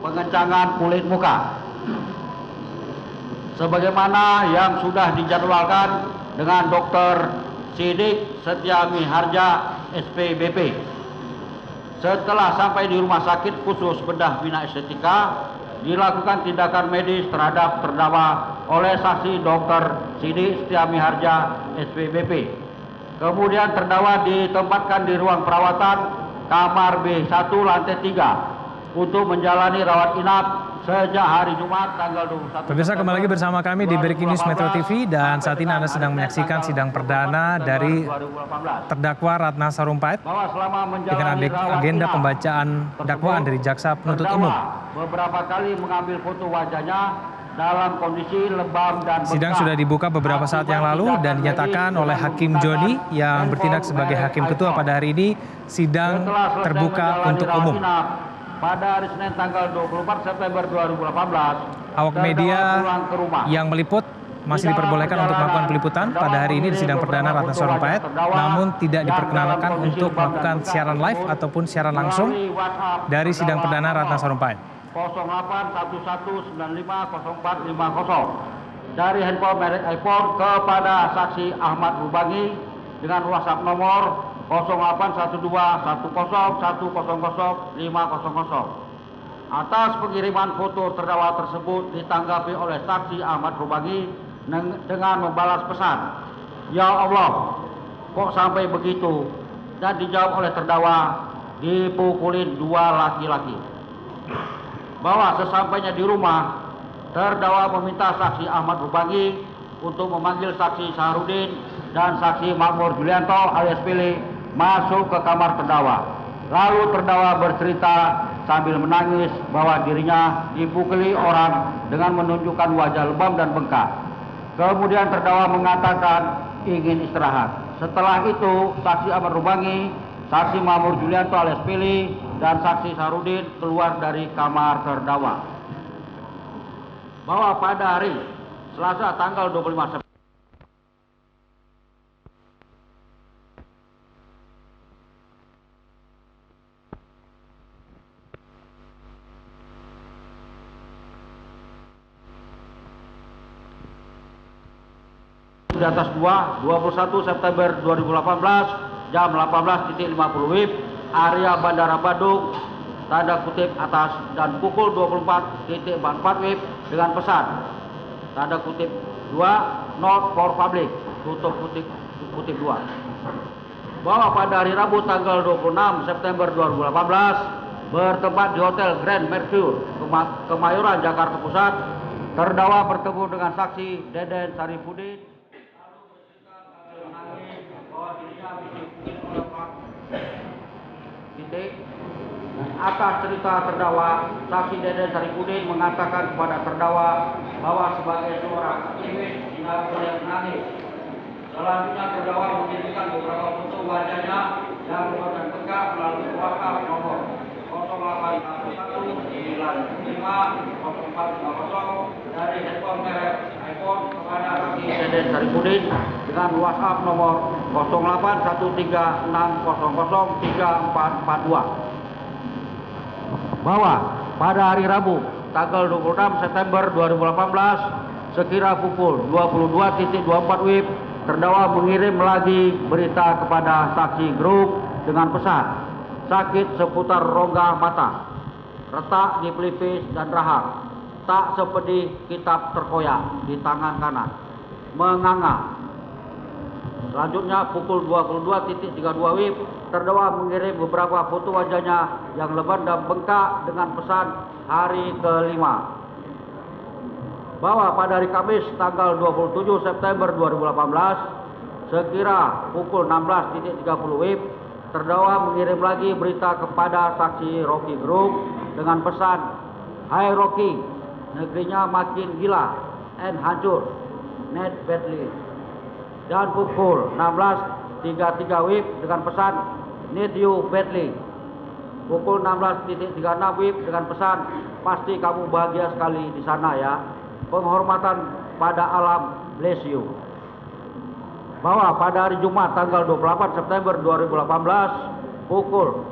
pengencangan kulit muka. Sebagaimana yang sudah dijadwalkan dengan Dr. Sidik Setia Miharja, SPBP. Setelah sampai di rumah sakit khusus bedah bina estetika, dilakukan tindakan medis terhadap terdakwa oleh saksi Dr. Sidik Setia Miharja, SPBP. Kemudian terdakwa ditempatkan di ruang perawatan kamar B1 lantai 3 untuk menjalani rawat inap sejak hari Jumat tanggal 21. Pemirsa, kembali lagi bersama kami di Breaking News Metro TV dan saat ini Anda sedang menyaksikan sidang perdana dari terdakwa Ratna Sarumpait dengan agenda pembacaan dakwaan dari jaksa penuntut umum. Beberapa kali mengambil foto wajahnya dalam kondisi lebam dan bengkak. Sidang sudah dibuka beberapa saat yang lalu dan dinyatakan oleh Hakim Joni yang bertindak sebagai Hakim Ketua pada hari ini sidang terbuka untuk umum. Pada hari Senin tanggal 24 September 2018, awak media yang meliput masih diperbolehkan untuk melakukan peliputan pada hari ini di sidang perdana Ratna Sarumpait, namun tidak diperkenalkan untuk melakukan siaran live ataupun siaran langsung dari sidang perdana Ratna Sarumpait. 0811950450 dari handphone merek iPhone kepada saksi Ahmad Rubangi dengan WhatsApp nomor 081210100500. Atas pengiriman foto terdakwa tersebut ditanggapi oleh saksi Ahmad Rubangi dengan membalas pesan, "Ya Allah, kok sampai begitu?" Dan dijawab oleh terdakwa, "Dipukulin dua laki-laki." Bahwa sesampainya di rumah, terdakwa meminta saksi Ahmad Rubangi untuk memanggil saksi Saharudin dan saksi Makmur Julianto alias Pili masuk ke kamar terdakwa. Lalu terdakwa bercerita sambil menangis bahwa dirinya dipukuli orang dengan menunjukkan wajah lebam dan bengkak. Kemudian terdakwa mengatakan ingin istirahat. Setelah itu saksi Ahmad Rubangi, saksi Makmur Julianto alias Pili, dan saksi Saharudin keluar dari kamar terdakwa. Bahwa pada hari Selasa tanggal 25 September di atas 21 September 2018 jam 18.50 WIB area Bandara Badung tanda kutip atas dan pukul 24.44 WIB dengan pesan tanda kutip 2 not for public tutup kutip 2 bahwa pada hari Rabu tanggal 26 September 2018 bertempat di Hotel Grand Mercure Kemayoran Jakarta Pusat, terdakwa bertemu dengan saksi Deden Sarifudin. Atas cerita terdakwa, saksi Deden Sarifudin mengatakan kepada terdakwa bahwa sebagai seorang aktivis tidak boleh menangis. Selanjutnya terdakwa mengirimkan beberapa foto wajahnya yang merupakan bengkak melalui WhatsApp nomor 0811950450 dari handphone merek iPhone kepada saksi Deden Sarifudin dengan WhatsApp nomor 081360034442. Bahwa pada hari Rabu tanggal 26 September 2018 sekira pukul 22.24 WIB terdakwa mengirim lagi berita kepada saksi grup dengan pesan sakit seputar rongga mata, retak di pelipis dan rahang, tak sepedih kitab terkoyak di tangan kanan, menganga. Selanjutnya pukul 22.32 WIB terdakwa mengirim beberapa foto wajahnya yang lebam dan bengkak dengan pesan hari kelima. Bahwa pada hari Kamis tanggal 27 September 2018 sekira pukul 16.30 WIB terdakwa mengirim lagi berita kepada saksi Rocky Group dengan pesan, "Hai Rocky, negerinya makin gila and hancur, net badly." Dan pukul 16.33 WIB dengan pesan, "Need you badly." Pukul 16.36 WIB dengan pesan, "Pasti kamu bahagia sekali di sana ya. Penghormatan pada alam, bless you." Bahwa pada hari Jumat tanggal 28 September 2018 pukul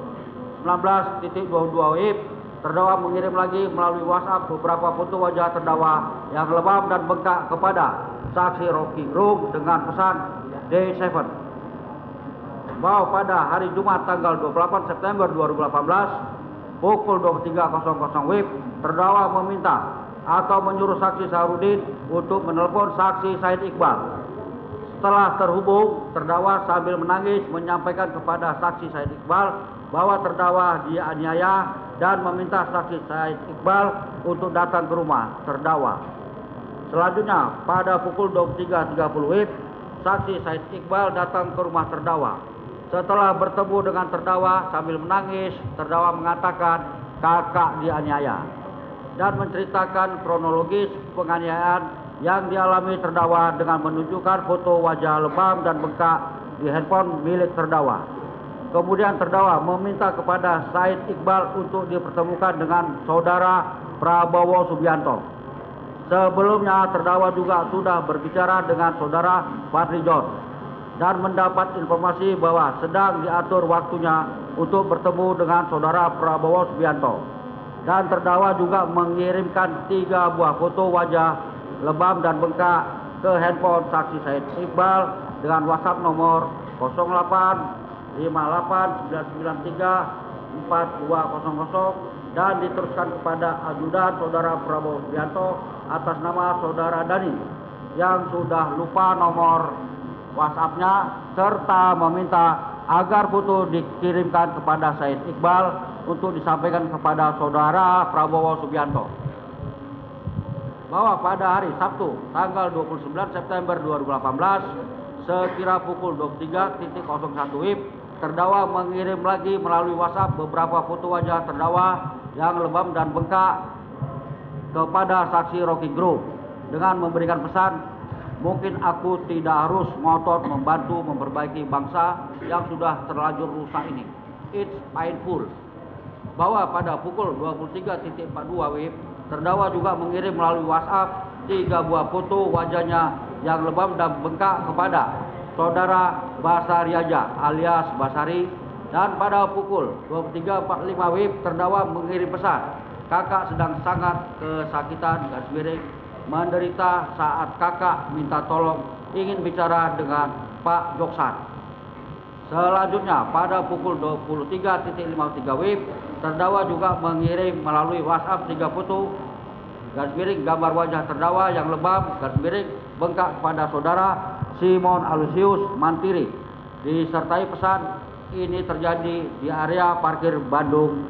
19.22 WIB terdakwa mengirim lagi melalui WhatsApp beberapa foto wajah terdakwa yang lebam dan bengkak kepada saksi Rocky Gerung dengan pesan D7. Bahwa pada hari Jumat tanggal 28 September 2018 pukul 23.00 WIB, terdakwa meminta atau menyuruh saksi Saharudin untuk menelepon saksi Said Iqbal. Setelah terhubung, terdakwa sambil menangis menyampaikan kepada saksi Said Iqbal bahwa terdakwa dianiaya dan meminta saksi Said Iqbal untuk datang ke rumah terdakwa. Selanjutnya, pada pukul 23.30 WIB, saksi Said Iqbal datang ke rumah terdakwa. Setelah bertemu dengan terdakwa sambil menangis, terdakwa mengatakan kakak dianiaya dan menceritakan kronologis penganiayaan yang dialami terdakwa dengan menunjukkan foto wajah lebam dan bengkak di handphone milik terdakwa. Kemudian terdakwa meminta kepada Said Iqbal untuk dipertemukan dengan saudara Prabowo Subianto. Sebelumnya terdakwa juga sudah berbicara dengan saudara Fadli John dan mendapat informasi bahwa sedang diatur waktunya untuk bertemu dengan saudara Prabowo Subianto. Dan terdakwa juga mengirimkan 3 buah foto wajah lebam dan bengkak ke handphone saksi Said Iqbal dengan WhatsApp nomor 085899342000 dan diteruskan kepada ajudan saudara Prabowo Subianto atas nama saudara Dani yang sudah lupa nomor WhatsApp-nya serta meminta agar foto dikirimkan kepada Said Iqbal untuk disampaikan kepada saudara Prabowo Subianto. Bahwa pada hari Sabtu tanggal 29 September 2018 sekira pukul 23.01 WIB, terdakwa mengirim lagi melalui WhatsApp beberapa foto wajah terdakwa yang lebam dan bengkak kepada saksi Rocky Gerung dengan memberikan pesan, mungkin aku tidak harus ngotot membantu memperbaiki bangsa yang sudah terlanjur rusak ini. It's painful. Bahwa pada pukul 23.42 WIB, terdakwa juga mengirim melalui WhatsApp 3 buah foto wajahnya yang lebam dan bengkak kepada saudara Basari Aja alias Basari. Dan pada pukul 23.45 WIB, terdakwa mengirim pesan, kakak sedang sangat kesakitan garis miring menderita saat kakak minta tolong ingin bicara dengan Pak Joksan. Selanjutnya pada pukul 23.53 WIB, terdakwa juga mengirim melalui WhatsApp 3 foto garis miring gambar wajah terdakwa yang lebam garis miring bengkak kepada saudara Simon Alusius Mantiri disertai pesan, ini terjadi di area parkir Bandung.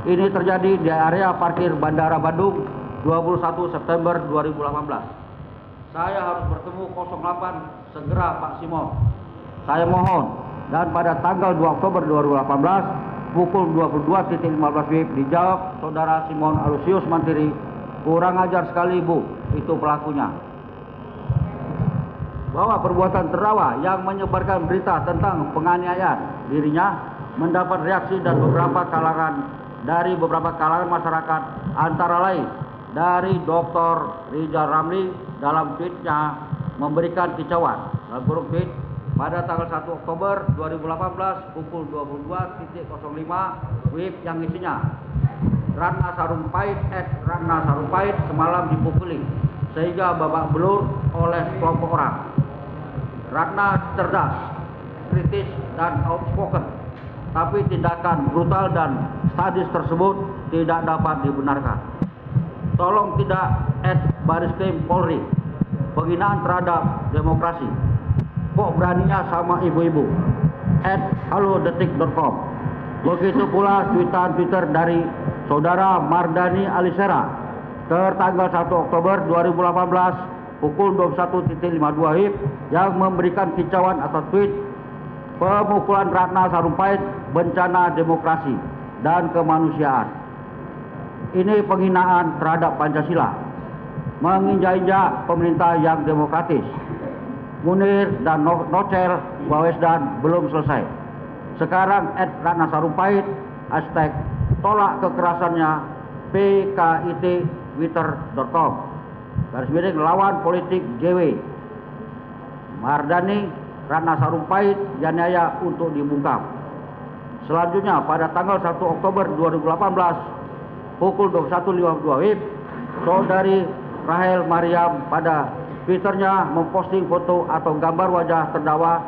Ini terjadi di area parkir Bandara Bandung 21 September 2018. Saya harus bertemu 08 segera Pak Simon. Saya mohon. Dan pada tanggal 2 Oktober 2018 pukul 22.15 WIB dijawab saudara Simon Alusius Mantiri, kurang ajar sekali Bu, itu pelakunya. Bahwa perbuatan terdakwa yang menyebarkan berita tentang penganiayaan dirinya mendapat reaksi dan beberapa kalangan masyarakat, antara lain dari Dr. Rizal Ramli dalam tweetnya memberikan kicauan dalam kurung tweet pada tanggal 1 Oktober 2018 pukul 22.05 WIB yang isinya, Ratna Sarumpait semalam dipukuli sehingga babak belur oleh sekelompok orang. Ratna cerdas, kritis dan outspoken, tapi tindakan brutal dan sadis tersebut tidak dapat dibenarkan. Tolong tidak @Bariskrim Polri, penghinaan terhadap demokrasi. Kok beraninya sama ibu-ibu? @halodetik.com. Begitu pula Twitter dari saudara Mardani Alisera tertanggal 1 Oktober 2018 pukul 21.52 WIB yang memberikan kicauan atau tweet, pemukulan Ratna Sarumpait bencana demokrasi dan kemanusiaan. Ini penghinaan terhadap Pancasila, menginjak-injak pemerintah yang demokratis. Munir dan Novel Baswedan belum selesai. Sekarang Ratna Sarumpait #tolak kekerasannya PKIT twitter.com /lawan politik JW. Mardani Ratna Sarumpait dianiaya untuk dibungkam. Selanjutnya pada tanggal 1 Oktober 2018 pukul 21.52 WIB, saudari Rahel Mariam pada Twitternya memposting foto atau gambar wajah terdakwa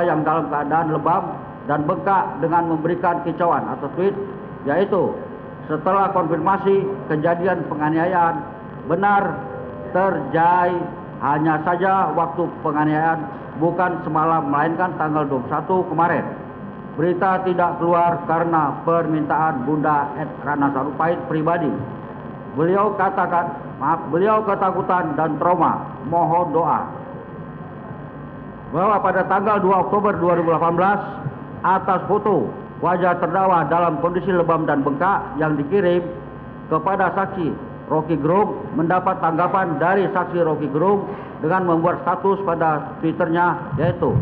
yang dalam keadaan lebam dan bengkak dengan memberikan kicauan atau tweet, yaitu setelah konfirmasi kejadian penganiayaan benar terjadi, hanya saja waktu penganiayaan bukan semalam melainkan tanggal 21 kemarin. Berita tidak keluar karena permintaan Bunda Ratna Sarumpait pribadi. Beliau ketakutan dan trauma. Mohon doa. Bahwa pada tanggal 2 Oktober 2018 atas foto wajah terdakwa dalam kondisi lebam dan bengkak yang dikirim kepada saksi Rocky Gerung mendapat tanggapan dari saksi Rocky Gerung dengan membuat status pada Twitternya, yaitu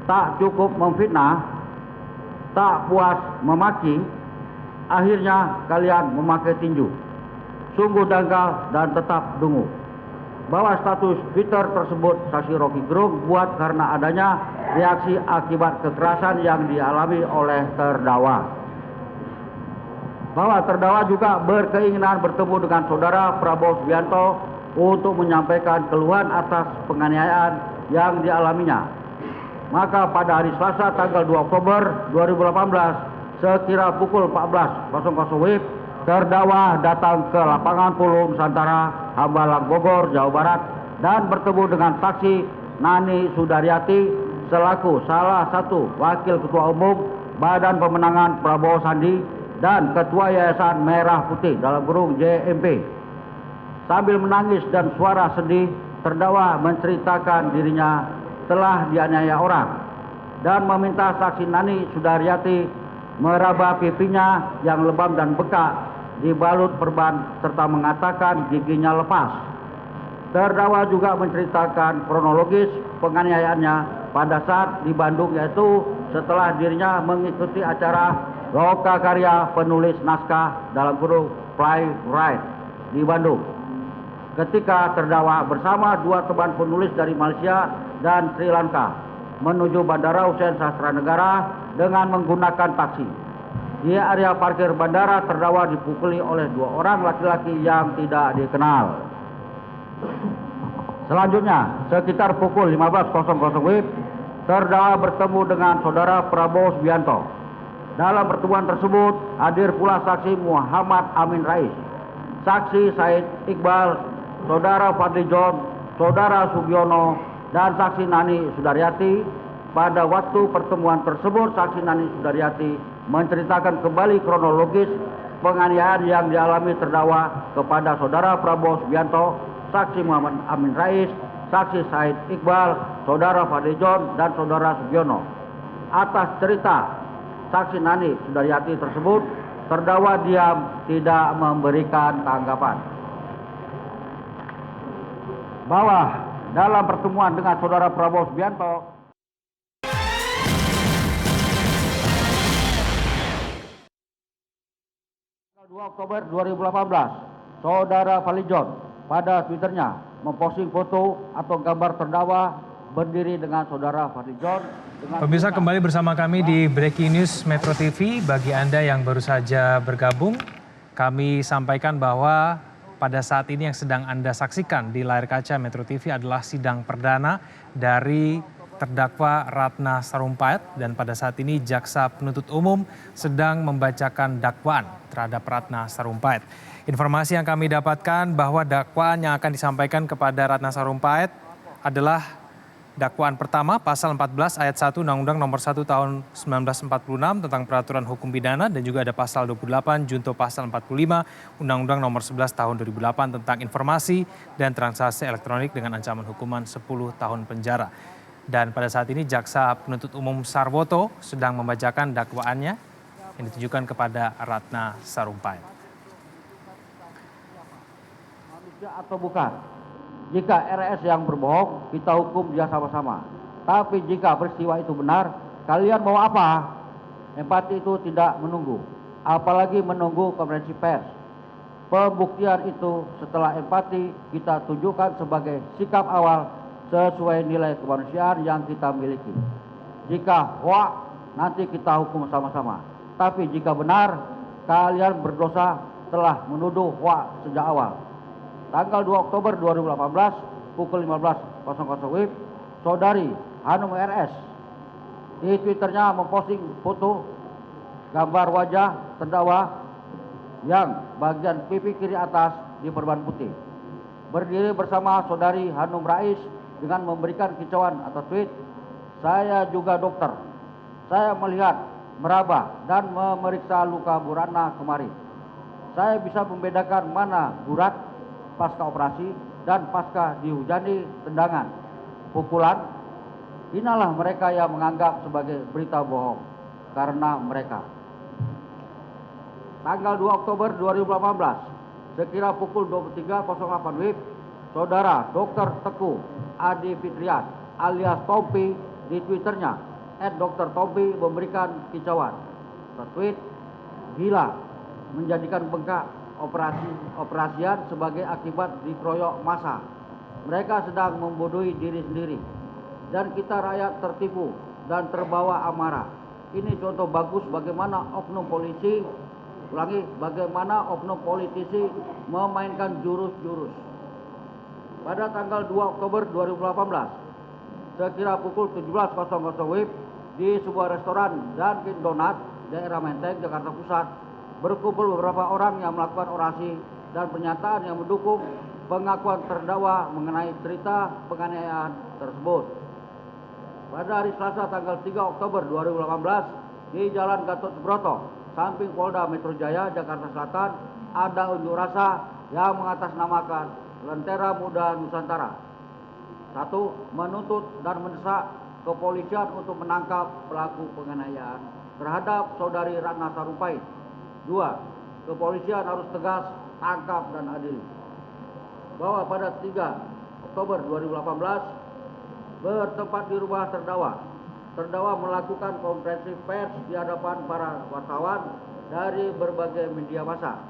tak cukup memfitnah, tak puas memaki, akhirnya kalian memakai tinju. Sungguh dangkal dan tetap dungu. Bahwa status Twitter tersebut saksi Rocky Gerung buat karena adanya reaksi akibat kekerasan yang dialami oleh terdakwa. Bahwa terdakwa juga berkeinginan bertemu dengan saudara Prabowo Subianto untuk menyampaikan keluhan atas penganiayaan yang dialaminya. Maka pada hari Selasa tanggal 2 Oktober 2018 sekira pukul 14.00 WIB, terdakwa datang ke lapangan Polo Nusantara, Hambalang, Bogor, Jawa Barat dan bertemu dengan saksi Nani Sudaryati selaku salah satu wakil ketua umum Badan Pemenangan Prabowo Sandi dan ketua Yayasan Merah Putih dalam kurung JMP. Sambil menangis dan suara sedih, terdakwa menceritakan dirinya telah dianiaya orang dan meminta saksi Nani Sudaryati meraba pipinya yang lebam dan bekak dibalut perban serta mengatakan giginya lepas. Terdakwa juga menceritakan kronologis penganiayaannya pada saat di Bandung, yaitu setelah dirinya mengikuti acara loka karya penulis naskah dalam kurung playwright di Bandung. Ketika terdakwa bersama dua teman penulis dari Malaysia dan Sri Lanka menuju Bandara Hussein Sastranegara dengan menggunakan taksi. Di area parkir bandara, terdakwa dipukuli oleh dua orang laki-laki yang tidak dikenal. Selanjutnya, sekitar pukul 15.00 WIB, terdakwa bertemu dengan saudara Prabowo Subianto. Dalam pertemuan tersebut hadir pula saksi Muhammad Amin Rais, saksi Said Iqbal, saudara Fadli John, saudara Sugiono, dan saksi Nani Sudaryati. Pada waktu pertemuan tersebut, saksi Nani Sudaryati menceritakan kembali kronologis penganiayaan yang dialami terdakwa kepada saudara Prabowo Subianto, saksi Muhammad Amin Rais, saksi Said Iqbal, saudara Fadli John, dan saudara Sugiono. Atas cerita saksi Nani Sudaryati tersebut, terdakwa diam tidak memberikan tanggapan. Bahwa dalam pertemuan dengan saudara Prabowo Subianto, 2 Oktober 2018, saudara Fadli John pada Twitternya memposting foto atau gambar terdakwa berdiri dengan saudara Fadli John. Pemirsa, kembali bersama kami di Breaking News Metro TV. Bagi Anda yang baru saja bergabung, kami sampaikan bahwa pada saat ini yang sedang Anda saksikan di layar kaca Metro TV adalah sidang perdana dari terdakwa Ratna Sarumpait, dan pada saat ini jaksa penuntut umum sedang membacakan dakwaan terhadap Ratna Sarumpait. Informasi yang kami dapatkan bahwa dakwaan yang akan disampaikan kepada Ratna Sarumpait adalah dakwaan pertama pasal 14 ayat 1 Undang-Undang Nomor 1 Tahun 1946 tentang Peraturan Hukum Pidana, dan juga ada pasal 28 junto pasal 45 Undang-Undang Nomor 11 Tahun 2008 tentang informasi dan transaksi elektronik dengan ancaman hukuman 10 tahun penjara. Dan pada saat ini jaksa penuntut umum Sarwoto sedang membacakan dakwaannya yang ditujukan kepada Ratna Sarumpait. Manusia atau bukan? Jika RS yang berbohong, kita hukum dia sama-sama. Tapi jika peristiwa itu benar, kalian mau apa? Empati itu tidak menunggu, apalagi menunggu konferensi pers. Pembuktian itu setelah empati kita tunjukkan sebagai sikap awal sesuai nilai kemanusiaan yang kita miliki. Jika hoak nanti kita hukum sama-sama. Tapi jika benar kalian berdosa telah menuduh Wak sejak awal. Tanggal 2 Oktober 2018 pukul 15.00 WIB, Saudari Hanum RS di Twitternya memposting foto gambar wajah terdakwa yang bagian pipi kiri atas diperban putih. Berdiri bersama Saudari Hanum Rais dengan memberikan kicauan atau tweet, "Saya juga dokter. Saya melihat, meraba dan memeriksa luka Bu Ratna kemarin. Saya bisa membedakan mana burat pasca operasi dan pasca dihujani tendangan, pukulan. Inilah mereka yang menganggap sebagai berita bohong karena mereka." Tanggal 2 Oktober 2018, sekira pukul 23.08 WIB, Saudara Dr. Teguh Adi Fitrian alias Tompi di Twitternya @Dr. Tompi memberikan kicauan. Tweet, "Gila, menjadikan bengkak operasian sebagai akibat dikeroyok massa. Mereka sedang membodohi diri sendiri. Dan kita rakyat tertipu dan terbawa amarah. Ini contoh bagus bagaimana oknum politisi memainkan jurus-jurus." Pada tanggal 2 Oktober 2018, sekira pukul 17.00 WIB, di sebuah restoran Dunkin Donut, daerah Menteng, Jakarta Pusat, berkumpul beberapa orang yang melakukan orasi dan pernyataan yang mendukung pengakuan terdakwa mengenai cerita penganiayaan tersebut. Pada hari Selasa tanggal 3 Oktober 2018, di Jalan Gatot Subroto, samping Polda Metro Jaya, Jakarta Selatan, ada unjuk rasa yang mengatasnamakan Lentera Muda Nusantara. 1. Menuntut dan mendesak kepolisian untuk menangkap pelaku penganiayaan terhadap Saudari Ratna Sarumpait. 2. Kepolisian harus tegas, tangkap dan adil. Bahwa pada 3 Oktober 2018, bertempat di rumah terdakwa melakukan konferensi pers di hadapan para wartawan dari berbagai media massa,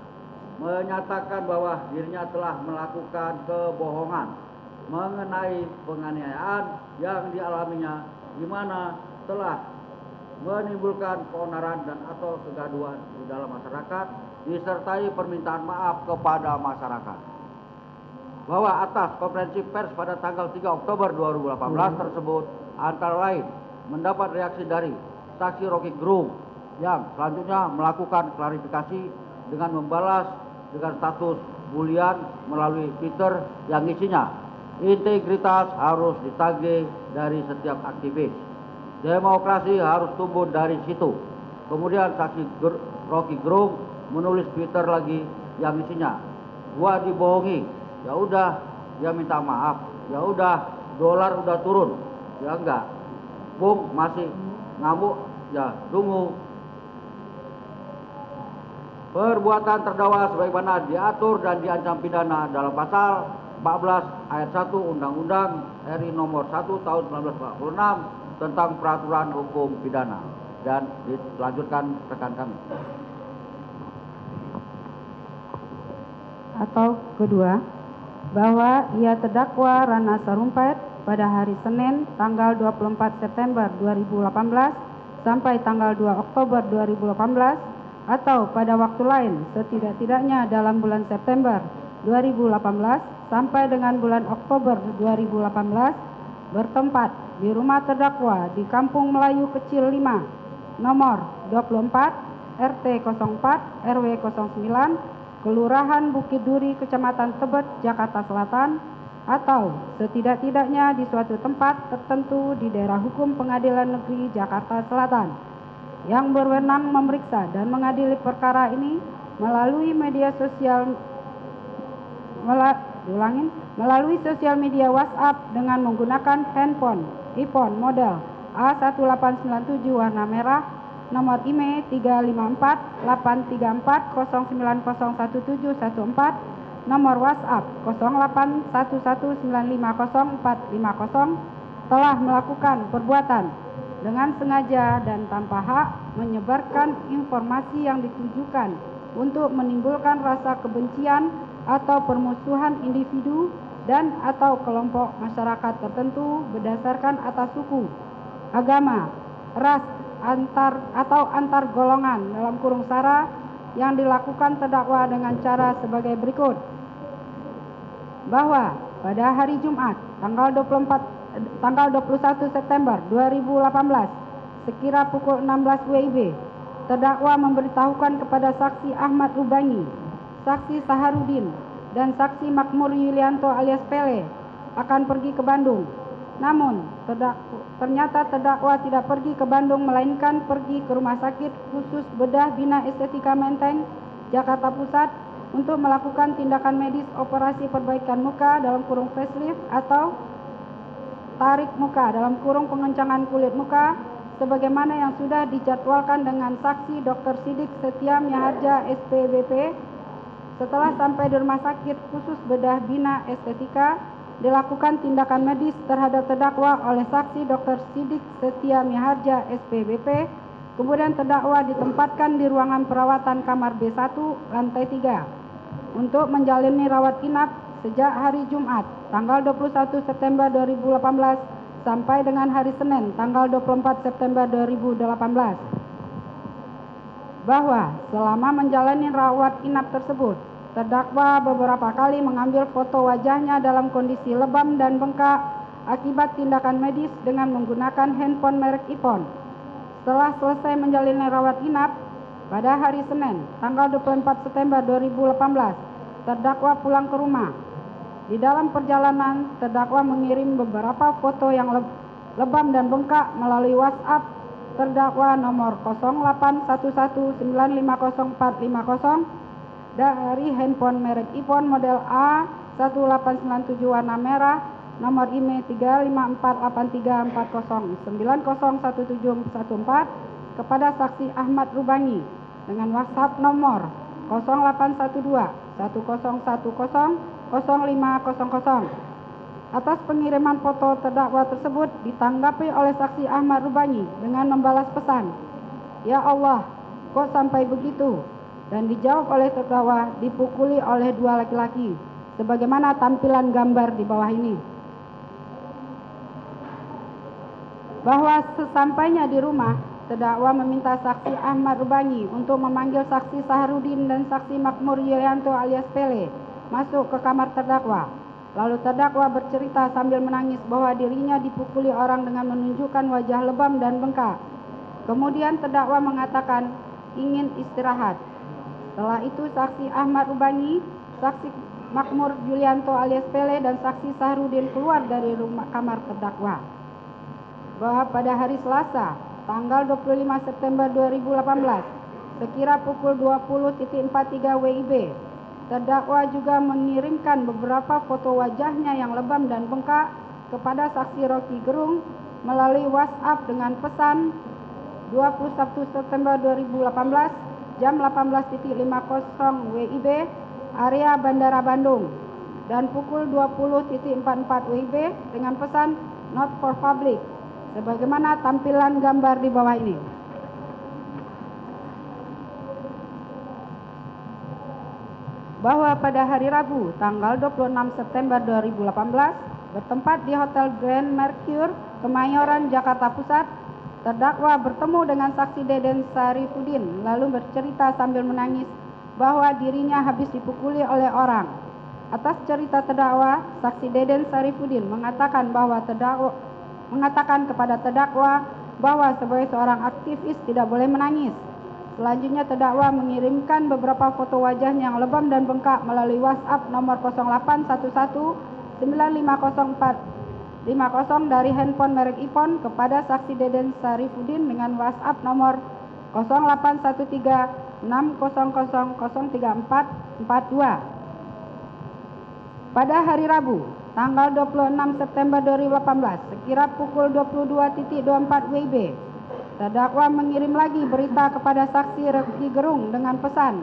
menyatakan bahwa dirinya telah melakukan kebohongan mengenai penganiayaan yang dialaminya, di mana telah menimbulkan keonaran dan atau kegaduhan di dalam masyarakat, disertai permintaan maaf kepada masyarakat. Bahwa atas konferensi pers pada tanggal 3 Oktober 2018 tersebut antara lain mendapat reaksi dari saksi Rocky Gerung yang selanjutnya melakukan klarifikasi dengan membalas dengan status bulian melalui Twitter yang isinya, "Integritas harus ditagih dari setiap aktivis. Demokrasi harus tumbuh dari situ." Kemudian saksi Rocky Gerung menulis Twitter lagi yang isinya, "Gua dibohongi, ya udah." Dia minta maaf, ya udah, dolar udah turun, ya enggak, Bung masih ngamuk, ya tunggu. Perbuatan terdakwa sebagaimana diatur dan diancam pidana dalam pasal 14 ayat 1 Undang-Undang RI nomor 1 tahun 1946 tentang peraturan hukum pidana. Dan dilanjutkan rekan kami. Atau kedua, bahwa ia terdakwa Ratna Sarumpait pada hari Senin tanggal 24 September 2018 sampai tanggal 2 Oktober 2018 atau pada waktu lain setidak-tidaknya dalam bulan September 2018 sampai dengan bulan Oktober 2018 bertempat di rumah terdakwa di Kampung Melayu Kecil 5 nomor 24 RT 04 RW 09 Kelurahan Bukit Duri Kecamatan Tebet Jakarta Selatan atau setidak-tidaknya di suatu tempat tertentu di daerah hukum Pengadilan Negeri Jakarta Selatan yang berwenang memeriksa dan mengadili perkara ini melalui sosial media WhatsApp dengan menggunakan handphone iPhone model A1897 warna merah, nomor IMEI 354-834-09011714, nomor WhatsApp 0811950450, telah melakukan perbuatan dengan sengaja dan tanpa hak menyebarkan informasi yang ditujukan untuk menimbulkan rasa kebencian atau permusuhan individu dan atau kelompok masyarakat tertentu berdasarkan atas suku, agama, ras, antar golongan dalam kurung sara yang dilakukan terdakwa dengan cara sebagai berikut. Bahwa pada hari Jumat tanggal 21 September 2018 sekira pukul 16 WIB, terdakwa memberitahukan kepada saksi Ahmad Rubangi, saksi Saharudin, dan saksi Makmur Yulianto alias Pele akan pergi ke Bandung. Namun, ternyata terdakwa tidak pergi ke Bandung, melainkan pergi ke Rumah Sakit Khusus Bedah Bina Estetika Menteng, Jakarta Pusat untuk melakukan tindakan medis operasi perbaikan muka dalam kurung facelift atau tarik muka dalam kurung pengencangan kulit muka sebagaimana yang sudah dijadwalkan dengan saksi Dr. Sidik Setia Miharja SPBP. Setelah sampai di Rumah Sakit Khusus Bedah Bina Estetika, dilakukan tindakan medis terhadap terdakwa oleh saksi Dr. Sidik Setia Miharja SPBP. Kemudian terdakwa ditempatkan di ruangan perawatan kamar B1 lantai 3 untuk menjalani rawat inap sejak hari Jumat tanggal 21 September 2018 sampai dengan hari Senin tanggal 24 September 2018. Bahwa selama menjalani rawat inap tersebut, terdakwa beberapa kali mengambil foto wajahnya dalam kondisi lebam dan bengkak akibat tindakan medis dengan menggunakan handphone merek iPhone. Setelah selesai menjalani rawat inap pada hari Senin tanggal 24 September 2018, terdakwa pulang ke rumah. Di dalam perjalanan, terdakwa mengirim beberapa foto yang lebam dan bengkak melalui WhatsApp terdakwa nomor 0811950450 dari handphone merek iPhone model A1897 warna merah, nomor IMEI 3548340901714 kepada saksi Ahmad Rubangi dengan WhatsApp nomor 081210100500. Atas pengiriman foto terdakwa tersebut ditanggapi oleh saksi Ahmad Rubangi dengan membalas pesan, "Ya Allah, kok sampai begitu?" Dan dijawab oleh terdakwa, "Dipukuli oleh 2 laki-laki," sebagaimana tampilan gambar di bawah ini. Bahwa sesampainya di rumah, terdakwa meminta saksi Ahmad Rubangi untuk memanggil saksi Saharudin dan saksi Makmur Yulianto alias Pele masuk ke kamar terdakwa. Lalu terdakwa bercerita sambil menangis bahwa dirinya dipukuli orang dengan menunjukkan wajah lebam dan bengkak. Kemudian terdakwa mengatakan ingin istirahat. Setelah itu saksi Ahmad Rubangi, saksi Makmur Yulianto alias Pele, dan saksi Saharudin keluar dari rumah kamar terdakwa. Bahwa pada hari Selasa, tanggal 25 September 2018, sekira pukul 20.43 WIB, terdakwa juga mengirimkan beberapa foto wajahnya yang lebam dan bengkak kepada saksi Rocky Gerung melalui WhatsApp dengan pesan 21 September 2018 jam 18.50 WIB, area Bandara Bandung, dan pukul 20.44 WIB dengan pesan not for public, sebagaimana tampilan gambar di bawah ini. Bahwa pada hari Rabu, tanggal 26 September 2018, bertempat di Hotel Grand Mercure, Kemayoran, Jakarta Pusat, terdakwa bertemu dengan saksi Deden Sarifudin lalu bercerita sambil menangis bahwa dirinya habis dipukuli oleh orang. Atas cerita terdakwa, saksi Deden Sarifudin mengatakan kepada terdakwa bahwa sebagai seorang aktivis tidak boleh menangis. Selanjutnya terdakwa mengirimkan beberapa foto wajahnya yang lebam dan bengkak melalui WhatsApp nomor 0811950450 dari handphone merek iPhone kepada saksi Deden Sarifudin dengan WhatsApp nomor 081360003442. Pada hari Rabu, tanggal 26 September 2018, sekira pukul 22.24 WIB, terdakwa mengirim lagi berita kepada saksi Rocky Gerung dengan pesan,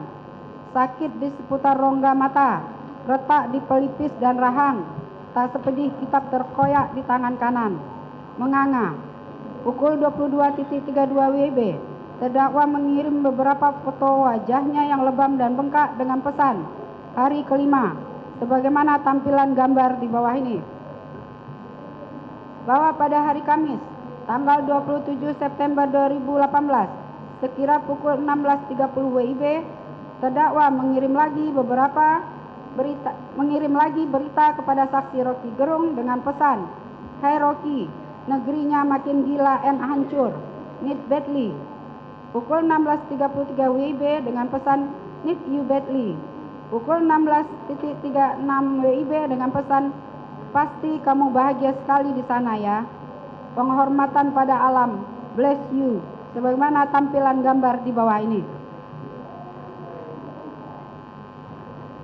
"Sakit di seputar rongga mata, retak di pelipis dan rahang, tak sepedih kitab terkoyak di tangan kanan, menganga." Pukul 22.32 WIB, terdakwa mengirim beberapa foto wajahnya yang lebam dan bengkak dengan pesan, "Hari kelima," sebagaimana tampilan gambar di bawah ini. Bahwa pada hari Kamis, tanggal 27 September 2018 sekira pukul 16.30 WIB, terdakwa mengirim lagi berita kepada saksi Rocky Gerung dengan pesan, "Hai Rocky, negerinya makin gila and hancur, need badly." Pukul 16.33 WIB dengan pesan, "Need you badly." Pukul 16.36 WIB dengan pesan, "Pasti kamu bahagia sekali di sana ya. Penghormatan pada alam, bless you." Sebagaimana tampilan gambar di bawah ini.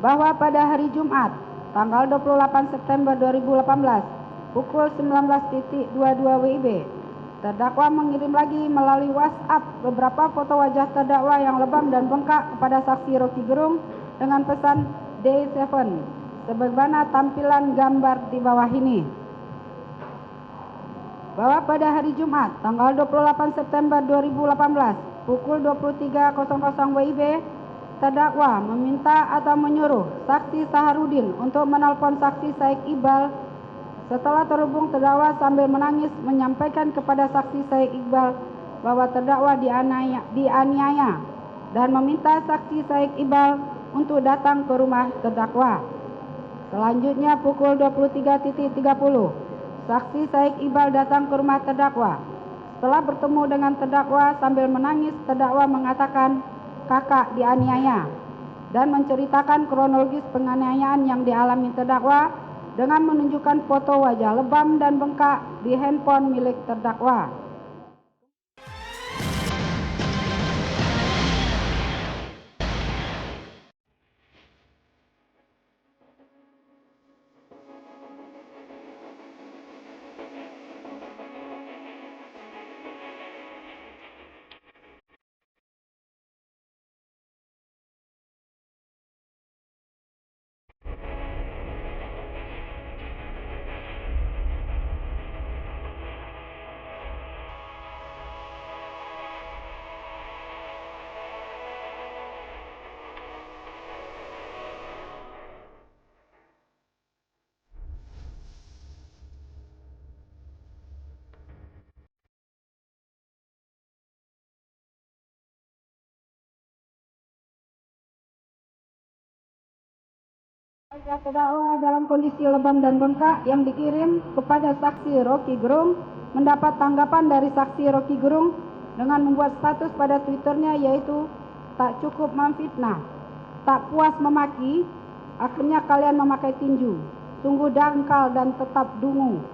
Bahwa pada hari Jumat, tanggal 28 September 2018, pukul 19.22 WIB, terdakwa mengirim lagi melalui WhatsApp beberapa foto wajah terdakwa yang lebam dan bengkak kepada saksi Rocky Gerung dengan pesan Day 7, sebagaimana tampilan gambar di bawah ini. Bahwa pada hari Jumat, tanggal 28 September 2018, pukul 23.00 WIB, terdakwa meminta atau menyuruh saksi Saharudin untuk menelpon saksi Saik Iqbal. Setelah terhubung, terdakwa sambil menangis menyampaikan kepada saksi Saik Iqbal bahwa terdakwa dianiaya dan meminta saksi Saik Iqbal untuk datang ke rumah terdakwa. Selanjutnya pukul 23.30, saksi Saik Iqbal datang ke rumah terdakwa. Setelah bertemu dengan terdakwa sambil menangis, terdakwa mengatakan kakak dianiaya dan menceritakan kronologis penganiayaan yang dialami terdakwa dengan menunjukkan foto wajah lebam dan bengkak di handphone milik terdakwa. Wajah terdakwa dalam kondisi lebam dan bengkak yang dikirim kepada saksi Rocky Gerung mendapat tanggapan dari saksi Rocky Gerung dengan membuat status pada Twitternya, yaitu "Tak cukup memfitnah, tak puas memaki, akhirnya kalian memakai tinju. Sungguh dangkal dan tetap dungu."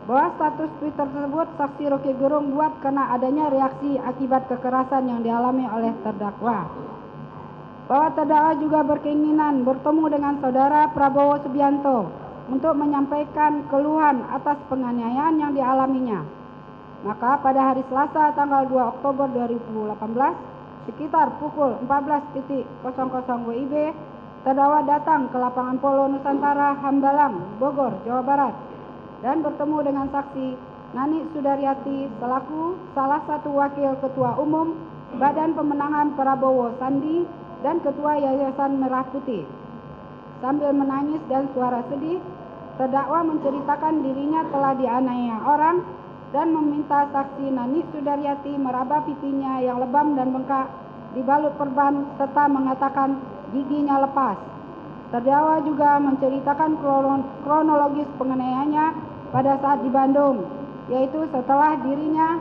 Bahwa status Twitter tersebut saksi Rocky Gerung buat karena adanya reaksi akibat kekerasan yang dialami oleh terdakwa. Bahwa terdakwa juga berkeinginan bertemu dengan saudara Prabowo Subianto untuk menyampaikan keluhan atas penganiayaan yang dialaminya. Maka pada hari Selasa tanggal 2 Oktober 2018 sekitar pukul 14.00 WIB, terdakwa datang ke lapangan Polo Nusantara Hambalang, Bogor, Jawa Barat dan bertemu dengan saksi Nani Sudaryati selaku salah satu wakil ketua umum Badan Pemenangan Prabowo Sandi dan Ketua Yayasan Merah Putih. Sambil menangis dan suara sedih, terdakwa menceritakan dirinya telah dianiaya orang dan meminta saksi Nani Sudaryati meraba pipinya yang lebam dan bengkak dibalut perban serta mengatakan giginya lepas. Terdakwa juga menceritakan kronologis penganiayaannya pada saat di Bandung, yaitu setelah dirinya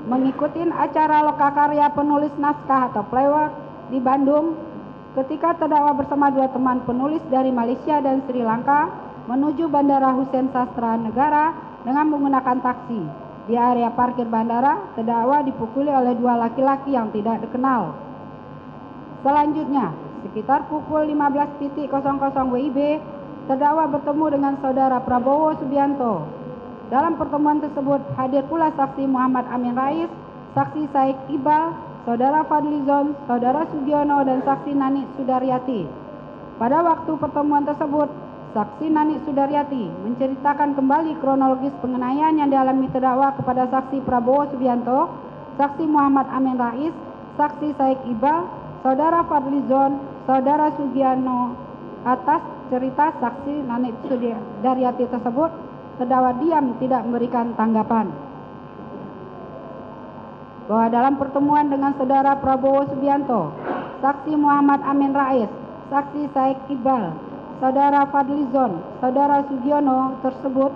mengikuti acara lokakarya penulis naskah atau playwork di Bandung ketika terdakwa bersama dua teman penulis dari Malaysia dan Sri Lanka menuju Bandara Hussein Sastra Negara dengan menggunakan taksi. Di area parkir bandara, terdakwa dipukuli oleh dua laki-laki yang tidak dikenal. Selanjutnya, sekitar pukul 15.00 WIB, terdakwa bertemu dengan saudara Prabowo Subianto. Dalam pertemuan tersebut hadir pula saksi Muhammad Amin Rais, saksi Saik Iqbal, saudara Fadlizon, saudara Sugiono, dan saksi Nani Sudaryati. Pada waktu pertemuan tersebut, saksi Nani Sudaryati menceritakan kembali kronologis penganiayaan yang dialami terdakwa kepada saksi Prabowo Subianto, saksi Muhammad Amin Rais, saksi Saik Iqbal, saudara Fadlizon, saudara Sugiono atas cerita saksi Nani Sudaryati tersebut terdakwa diam tidak memberikan tanggapan. Bahwa dalam pertemuan dengan saudara Prabowo Subianto, saksi Muhammad Amin Rais, saksi Said Iqbal, saudara Fadlizon, saudara Sugiono tersebut,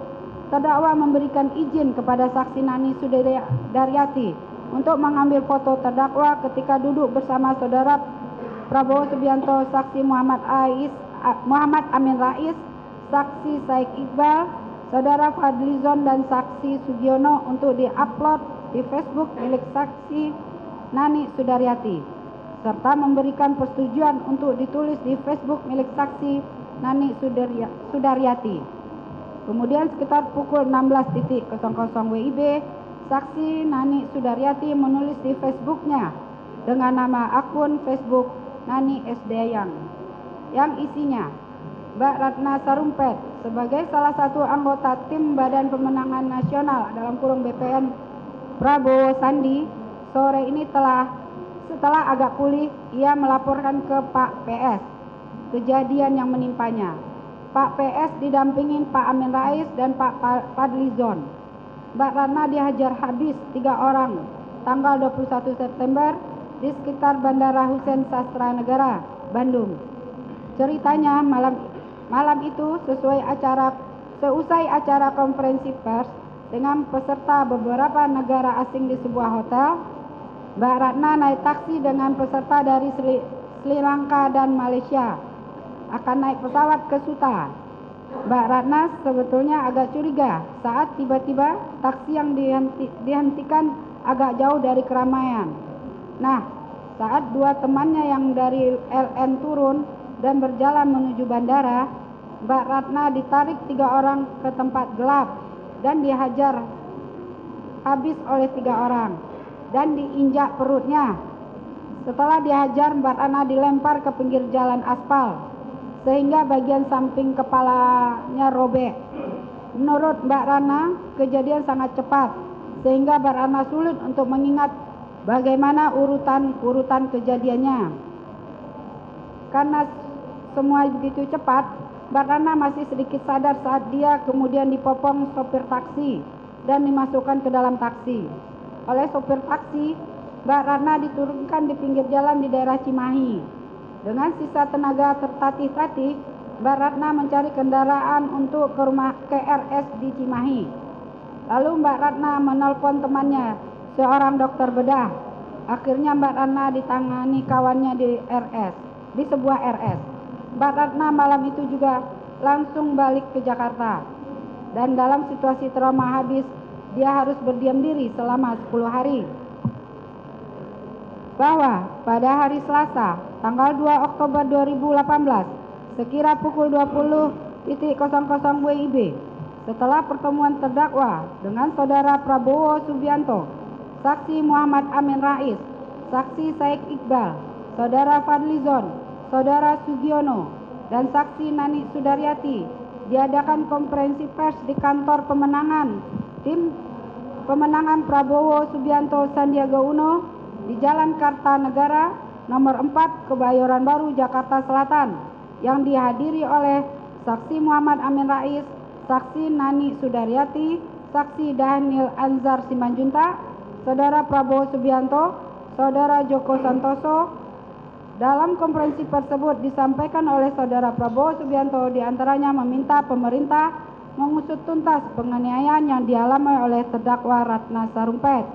terdakwa memberikan izin kepada saksi Nani Sudaryati untuk mengambil foto terdakwa ketika duduk bersama saudara Prabowo Subianto, saksi Muhammad Amin Rais, saksi Said Iqbal, saudara Fadlizon dan saksi Sugiono untuk diupload di Facebook milik saksi Nani Sudaryati, serta memberikan persetujuan untuk ditulis di Facebook milik saksi Nani Sudaryati. Kemudian sekitar pukul 16.00 WIB, saksi Nani Sudaryati menulis di Facebooknya dengan nama akun Facebook Nani SDayang yang isinya, Mbak Ratna Sarumpait sebagai salah satu anggota tim Badan Pemenangan Nasional dalam kurung BPN Prabowo Sandi, sore ini setelah agak pulih, ia melaporkan ke Pak PS kejadian yang menimpanya. Pak PS didampingin Pak Amin Rais dan Pak Fadlizon. Mbak Ratna dihajar habis 3 orang tanggal 21 September di sekitar Bandara Hussein Sastra Negara, Bandung. Ceritanya malam itu seusai acara konferensi pers dengan peserta beberapa negara asing di sebuah hotel, Mbak Ratna naik taksi dengan peserta dari Sri Lanka dan Malaysia akan naik pesawat ke Suta. Mbak Ratna sebetulnya agak curiga saat tiba-tiba taksi yang dihentikan agak jauh dari keramaian. Nah, saat 2 temannya yang dari LN turun dan berjalan menuju bandara, Mbak Ratna ditarik 3 orang ke tempat gelap dan dihajar habis oleh 3 orang dan diinjak perutnya. Setelah dihajar, Mbak Ratna dilempar ke pinggir jalan aspal sehingga bagian samping kepalanya robek. Menurut Mbak Ratna, kejadian sangat cepat sehingga Mbak Ratna sulit untuk mengingat bagaimana urutan kejadiannya. Karena semua begitu cepat, Mbak Ratna masih sedikit sadar saat dia kemudian dipopong sopir taksi dan dimasukkan ke dalam taksi. Oleh sopir taksi, Mbak Ratna diturunkan di pinggir jalan di daerah Cimahi. Dengan sisa tenaga tertatih-tatih, Mbak Ratna mencari kendaraan untuk ke rumah KRS di Cimahi. Lalu Mbak Ratna menelpon temannya, seorang dokter bedah. Akhirnya Mbak Ratna ditangani kawannya di sebuah RS. Mbak Ratna malam itu juga langsung balik ke Jakarta. Dan dalam situasi trauma habis, dia harus berdiam diri selama 10 hari. Bahwa pada hari Selasa, tanggal 2 Oktober 2018, sekira pukul 20.00 WIB, setelah pertemuan terdakwa dengan saudara Prabowo Subianto, saksi Muhammad Amin Rais, saksi Said Iqbal, saudara Fadlizon, saudara Sugiono, dan saksi Nani Sudaryati, diadakan konferensi pers di kantor tim pemenangan Prabowo Subianto Sandiaga Uno di Jalan Kartanegara nomor 4 Kebayoran Baru, Jakarta Selatan, yang dihadiri oleh saksi Muhammad Amin Rais, saksi Nani Sudaryati, saksi Daniel Anzar Simanjuntak, saudara Prabowo Subianto, saudara Joko Santoso. Dalam konferensi tersebut disampaikan oleh saudara Prabowo Subianto diantaranya meminta pemerintah mengusut tuntas penganiayaan yang dialami oleh terdakwa Ratna Sarumpait.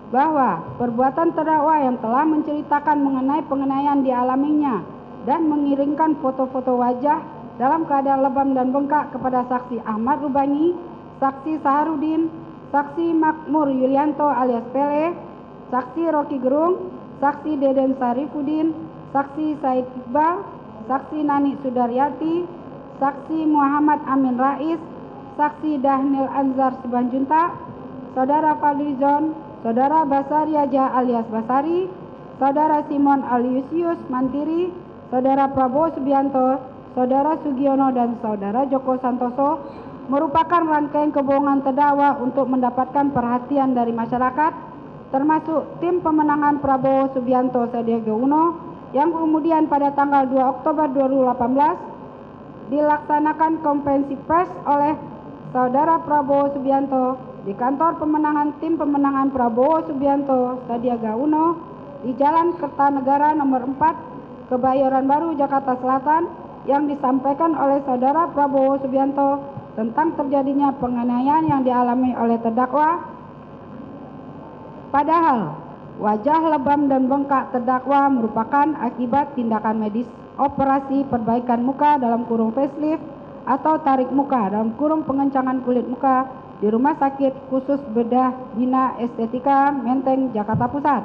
Bahwa perbuatan terdakwa yang telah menceritakan mengenai penganiayaan dialaminya dan mengirimkan foto-foto wajah dalam keadaan lebam dan bengkak kepada saksi Ahmad Rubani, saksi Saharudin, saksi Makmur Yulianto alias Pele, saksi Rocky Gerung, saksi Deden Sarifudin, saksi Said Iqbal, saksi Nani Sudaryati, saksi Muhammad Amin Rais, saksi Daniel Anzar Simanjuntak, saudara Fadlizon, saudara Basari Aja alias Basari, saudara Simon Aliusius Mantiri, saudara Prabowo Subianto, saudara Sugiono, dan saudara Joko Santoso merupakan rangkaian kebohongan terdakwa untuk mendapatkan perhatian dari masyarakat, termasuk tim pemenangan Prabowo Subianto Sandiaga Uno yang kemudian pada tanggal 2 Oktober 2018 dilaksanakan konferensi pers oleh Saudara Prabowo Subianto di kantor pemenangan tim pemenangan Prabowo Subianto Sandiaga Uno di Jalan Kertanegara nomor 4, Kebayoran Baru, Jakarta Selatan, yang disampaikan oleh Saudara Prabowo Subianto tentang terjadinya penganiayaan yang dialami oleh terdakwa. Padahal wajah lebam dan bengkak terdakwa merupakan akibat tindakan medis operasi perbaikan muka dalam kurung facelift atau tarik muka dalam kurung pengencangan kulit muka di Rumah Sakit Khusus Bedah Bina Estetika Menteng, Jakarta Pusat.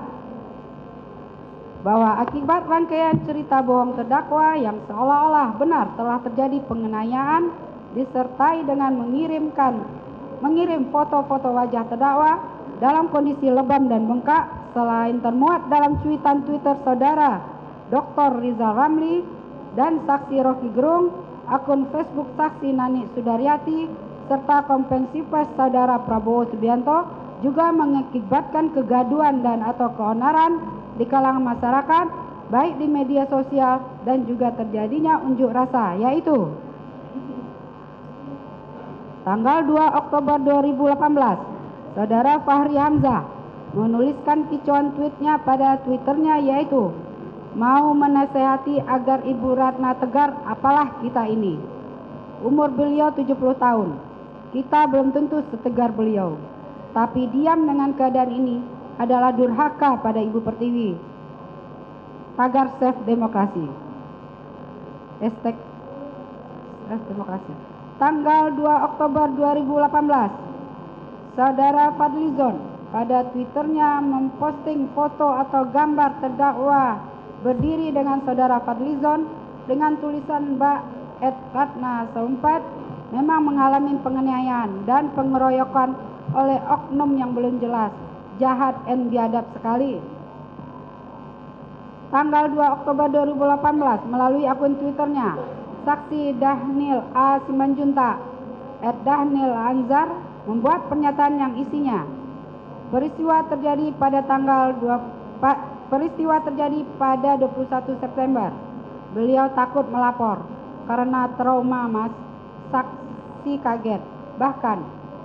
Bahwa akibat rangkaian cerita bohong terdakwa yang seolah-olah benar telah terjadi penganiayaan disertai dengan mengirim foto-foto wajah terdakwa dalam kondisi lebam dan bengkak, selain termuat dalam cuitan Twitter Saudara Dr. Rizal Ramli dan Saksi Rocky Gerung, akun Facebook Saksi Nani Sudaryati, serta konferensi pers Saudara Prabowo Subianto juga mengakibatkan kegaduhan dan atau keonaran di kalangan masyarakat, baik di media sosial dan juga terjadinya unjuk rasa, yaitu tanggal 2 Oktober 2018, Saudara Fahri Hamzah menuliskan kicauan tweetnya pada Twitternya, yaitu mau menasehati agar Ibu Ratna tegar, apalah kita ini. Umur beliau 70 tahun. Kita belum tentu setegar beliau. Tapi diam dengan keadaan ini adalah durhaka pada Ibu Pertiwi. Tagar Save Demokrasi. Hashtag Save Demokrasi. Tanggal 2 Oktober 2018, Saudara Fadlizon pada Twitternya memposting foto atau gambar terdakwa berdiri dengan Saudara Fadlizon dengan tulisan Mbak Ratna Sarumpait memang mengalami penganiayaan dan pengeroyokan oleh oknum yang belum jelas, jahat dan biadab sekali. Tanggal 2 Oktober 2018 melalui akun Twitternya, Saksi Dahnil A. Simanjuntak @Dahnil Anzar membuat pernyataan yang isinya peristiwa terjadi pada 21 September. Beliau takut melapor karena trauma, Mas. Saksi kaget. Bahkan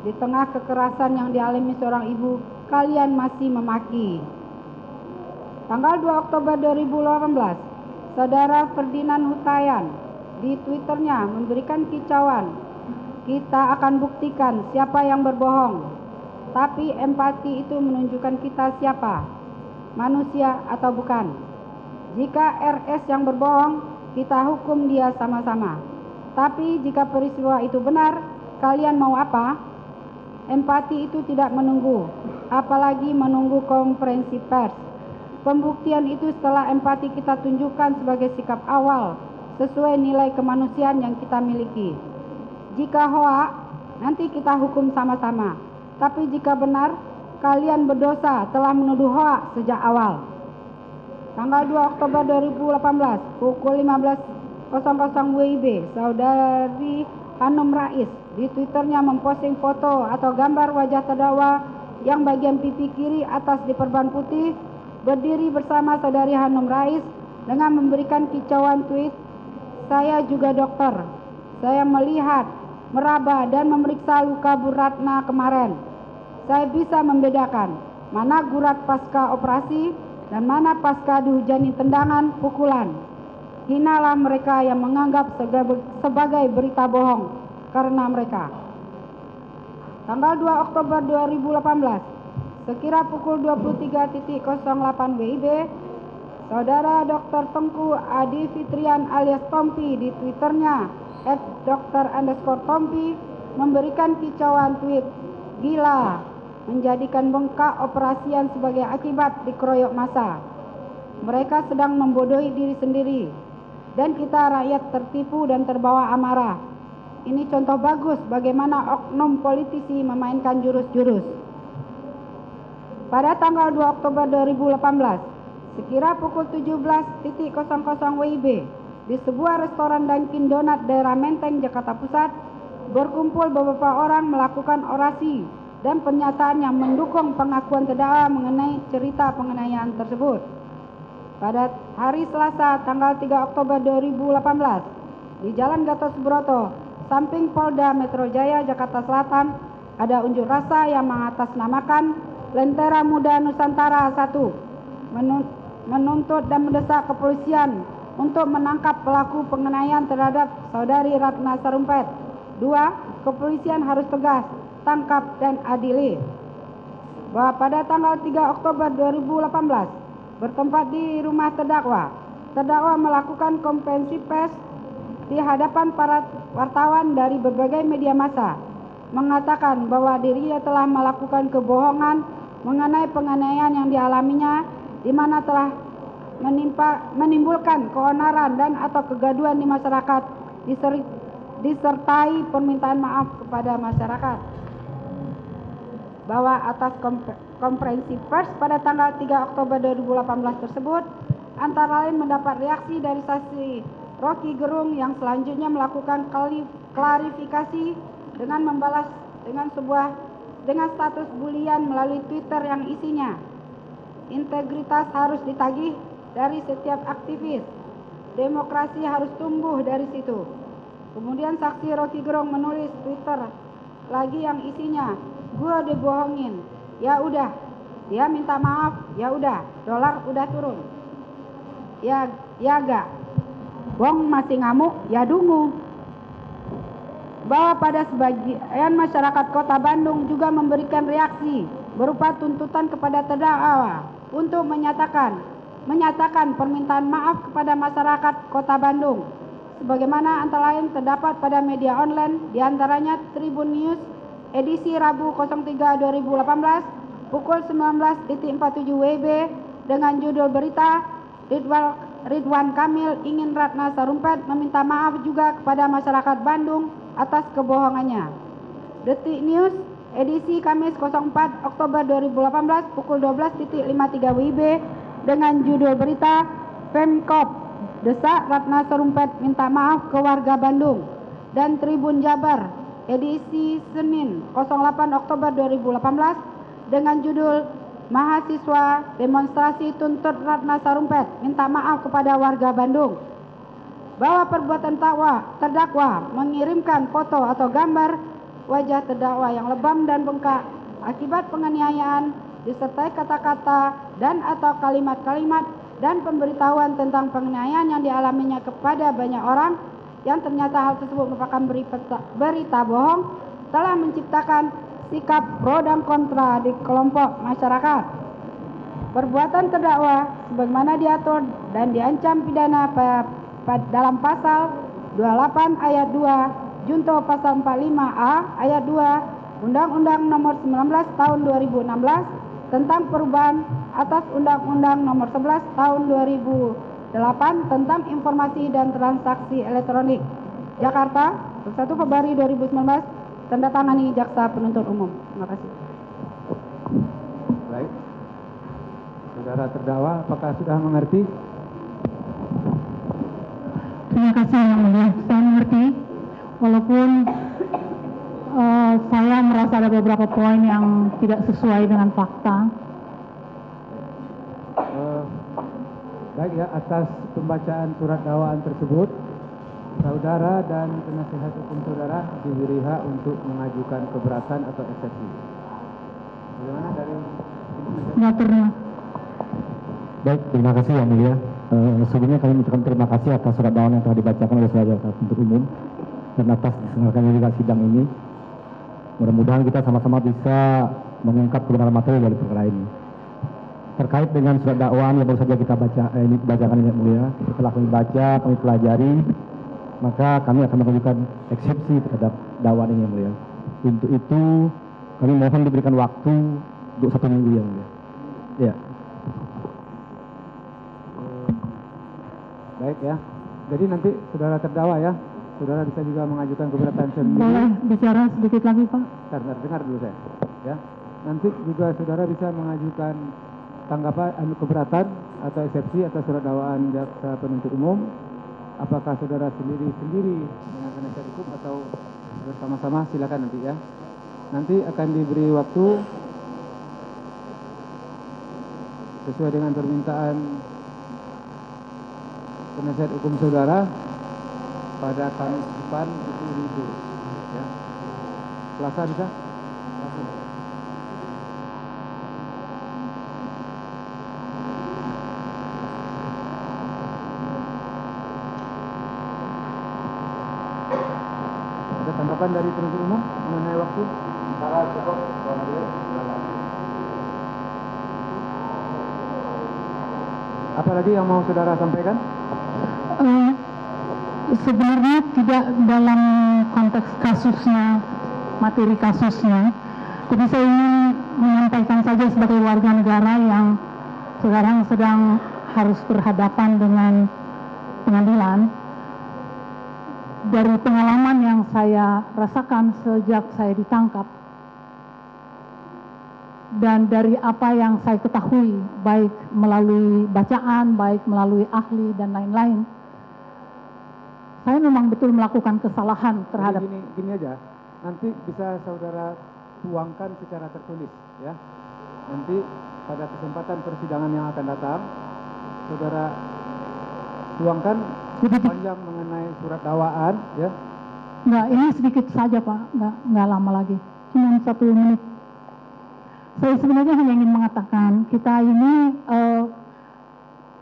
di tengah kekerasan yang dialami seorang ibu, kalian masih memaki. Tanggal 2 Oktober 2018, Saudara Ferdinand Hutayan di Twitternya memberikan kicauan, kita akan buktikan siapa yang berbohong. Tapi empati itu menunjukkan kita siapa, manusia atau bukan. Jika RS yang berbohong, kita hukum dia sama-sama. Tapi jika peristiwa itu benar, kalian mau apa? Empati itu tidak menunggu, apalagi menunggu konferensi pers. Pembuktian itu setelah empati kita tunjukkan sebagai sikap awal, sesuai nilai kemanusiaan yang kita miliki. Jika hoak, nanti kita hukum sama-sama. Tapi jika benar, kalian berdosa telah menuduh hoak sejak awal. Tanggal 2 Oktober 2018, pukul 15.00 WIB, Saudari Hanum Rais di Twitternya memposting foto atau gambar wajah terdakwa yang bagian pipi kiri atas diperban putih, berdiri bersama Saudari Hanum Rais dengan memberikan kicauan tweet, saya juga dokter, saya melihat, meraba dan memeriksa luka Bu Ratna kemarin. Saya bisa membedakan mana gurat pasca operasi dan mana pasca dihujani tendangan, pukulan. Hinalah mereka yang menganggap sebagai berita bohong karena mereka. Tanggal 2 Oktober 2018, sekira pukul 23.08 WIB, Saudara Dr. Tengku Adi Fitrian alias Tompi di Twitternya @Dr_Tompi memberikan kicauan tweet, gila, menjadikan bengkak operasian sebagai akibat dikeroyok massa. Mereka sedang membodohi diri sendiri, dan kita rakyat tertipu dan terbawa amarah. Ini contoh bagus bagaimana oknum politisi memainkan jurus-jurus. Pada tanggal 2 Oktober 2018, sekira pukul 17.00 WIB, di sebuah restoran Dunkin Donat daerah Menteng, Jakarta Pusat, berkumpul beberapa orang melakukan orasi dan pernyataan yang mendukung pengakuan terdakwa mengenai cerita penganiayaan tersebut. Pada hari Selasa tanggal 3 Oktober 2018, di Jalan Gatot Subroto, samping Polda Metro Jaya, Jakarta Selatan, ada unjuk rasa yang mengatasnamakan Lentera Muda Nusantara 1, menuntut dan mendesak kepolisian untuk menangkap pelaku penganiayaan terhadap saudari Ratna Sarumpait. 2. Kepolisian harus tegas, tangkap dan adili. Bahwa pada tanggal 3 Oktober 2018, bertempat di rumah terdakwa melakukan konferensi pers di hadapan para wartawan dari berbagai media massa, mengatakan bahwa dirinya telah melakukan kebohongan mengenai penganiayaan yang dialaminya, di mana telah menimbulkan keonaran dan atau kegaduhan di masyarakat, disertai permintaan maaf kepada masyarakat. Bahwa atas konferensi pers pada tanggal 3 Oktober 2018 tersebut, antara lain mendapat reaksi dari saksi Rocky Gerung yang selanjutnya melakukan klarifikasi dengan membalas dengan status bulian melalui Twitter yang isinya, integritas harus ditagih dari setiap aktivis, demokrasi harus tumbuh dari situ. Kemudian saksi Rocky Gerung menulis Twitter lagi yang isinya, gua dibohongin, ya udah, dia minta maaf, ya udah, dolar udah turun, ya gak, bong masih ngamuk, ya dungu. Bahwa pada sebagian masyarakat Kota Bandung juga memberikan reaksi berupa tuntutan kepada terdakwa untuk menyatakan permintaan maaf kepada masyarakat Kota Bandung, sebagaimana antara lain terdapat pada media online, diantaranya Tribun News edisi Rabu 03 2018 pukul 19.47 WIB dengan judul berita Ridwan Kamil ingin Ratna Sarumpait meminta maaf juga kepada masyarakat Bandung atas kebohongannya. Detik News edisi Kamis 04 Oktober 2018 pukul 12.53 WIB dengan judul berita Pemkop desak Ratna Sarumpait minta maaf ke warga Bandung, dan Tribun Jabar edisi Senin 08 Oktober 2018 dengan judul Mahasiswa demonstrasi tuntut Ratna Sarumpait minta maaf kepada warga Bandung. Bahwa perbuatan terdakwa mengirimkan foto atau gambar wajah terdakwa yang lebam dan bengkak akibat penganiayaan disertai kata-kata dan atau kalimat-kalimat dan pemberitahuan tentang penganiayaan yang dialaminya kepada banyak orang, yang ternyata hal tersebut merupakan berita bohong, telah menciptakan sikap pro dan kontra di kelompok masyarakat. Perbuatan terdakwa sebagaimana diatur dan diancam pidana dalam pasal 28 ayat 2 junto pasal 45A ayat 2 Undang-Undang Nomor 19 Tahun 2016 tentang perubahan atas Undang-Undang Nomor 11 Tahun 2008 tentang informasi dan transaksi elektronik. Jakarta, 1 Februari 2019, tanda tangani Jaksa Penuntut Umum. Terima kasih. Baik. Saudara terdakwa, apakah sudah mengerti? Terima kasih Yang Mulia, saya mengerti. Walaupun saya merasa ada beberapa poin yang tidak sesuai dengan fakta. Baik ya, atas pembacaan surat dakwaan tersebut, saudara dan penasihat hukum saudara diberi hak untuk mengajukan keberatan atau eksepsi. Bagaimana dari Mengaturnya. Baik, terima kasih Yang Mulia. Sebelumnya kami mengucapkan terima kasih atas surat dakwaan yang telah dibacakan oleh saudara penuntut umum dan atas diselenggarakannya juga sidang ini. Mudah-mudahan kita sama-sama bisa mengungkap kebenaran materi dari perkara ini. Terkait dengan surat dakwaan yang baru saja kita bacakan ini Yang Mulia, setelah kami baca, kami pelajari, maka kami akan mengajukan eksepsi terhadap dakwaan ini Yang Mulia. Untuk itu kami mohon diberikan waktu untuk 1 minggu Yang Mulia. Ya. baik ya. Jadi nanti saudara terdakwa ya, saudara bisa juga mengajukan keberatan sendiri. Boleh bicara sedikit lagi Pak? Dengar dulu saya. Ya. Nanti juga saudara bisa mengajukan tanggapan keberatan atau eksepsi atas surat dakwaan jaksa penuntut umum. Apakah saudara sendiri dengan penasihat hukum atau bersama-sama, silakan nanti ya. Nanti akan diberi waktu sesuai dengan permintaan penasihat hukum saudara pada Kamis depan itu libur. Ya. Selasa bisa? Ada tanggapan dari penuntut umum mengenai waktu? Apa lagi yang mau saudara sampaikan? Sebenarnya tidak dalam konteks kasusnya, materi kasusnya, tapi saya ingin menyampaikan saja sebagai warga negara yang sekarang sedang harus berhadapan dengan pengadilan. Dari pengalaman yang saya rasakan sejak saya ditangkap, dan dari apa yang saya ketahui, baik melalui bacaan, baik melalui ahli, dan lain-lain, saya memang betul melakukan kesalahan terhadap... Jadi gini aja, nanti bisa saudara tuangkan secara tertulis, ya. Nanti pada kesempatan persidangan yang akan datang, saudara tuangkan panjang mengenai surat dakwaan, ya. Enggak, ini sedikit saja Pak, enggak lama lagi, cuma 1 menit. Saya sebenarnya hanya ingin mengatakan, kita ini,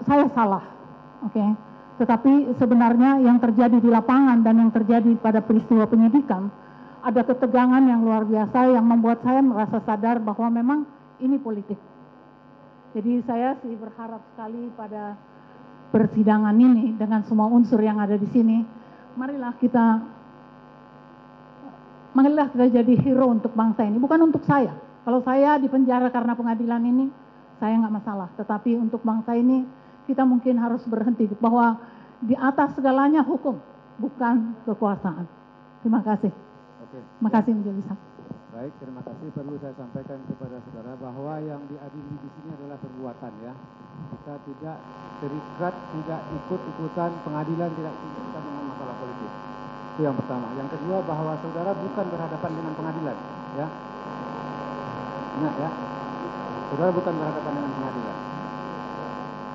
saya salah, oke. Tetapi sebenarnya yang terjadi di lapangan dan yang terjadi pada peristiwa penyidikan, ada ketegangan yang luar biasa yang membuat saya merasa sadar bahwa memang ini politik. Jadi saya sih berharap sekali pada persidangan ini dengan semua unsur yang ada di sini, marilah kita jadi hero untuk bangsa ini, bukan untuk saya. Kalau saya dipenjara karena pengadilan ini, saya nggak masalah. Tetapi untuk bangsa ini, kita mungkin harus berhenti bahwa di atas segalanya hukum, bukan kekuasaan. Terima kasih. Oke. Terima kasih Majelis Hakim. Baik, terima kasih. Perlu saya sampaikan kepada saudara bahwa yang diadili di sini adalah perbuatan, ya. Kita tidak terikat, tidak ikut-ikutan pengadilan, tidak ikut-ikutan dengan masalah politik. Itu yang pertama. Yang kedua, bahwa saudara bukan berhadapan dengan pengadilan, ya. Ingat, ya. Saudara bukan berhadapan dengan pengadilan.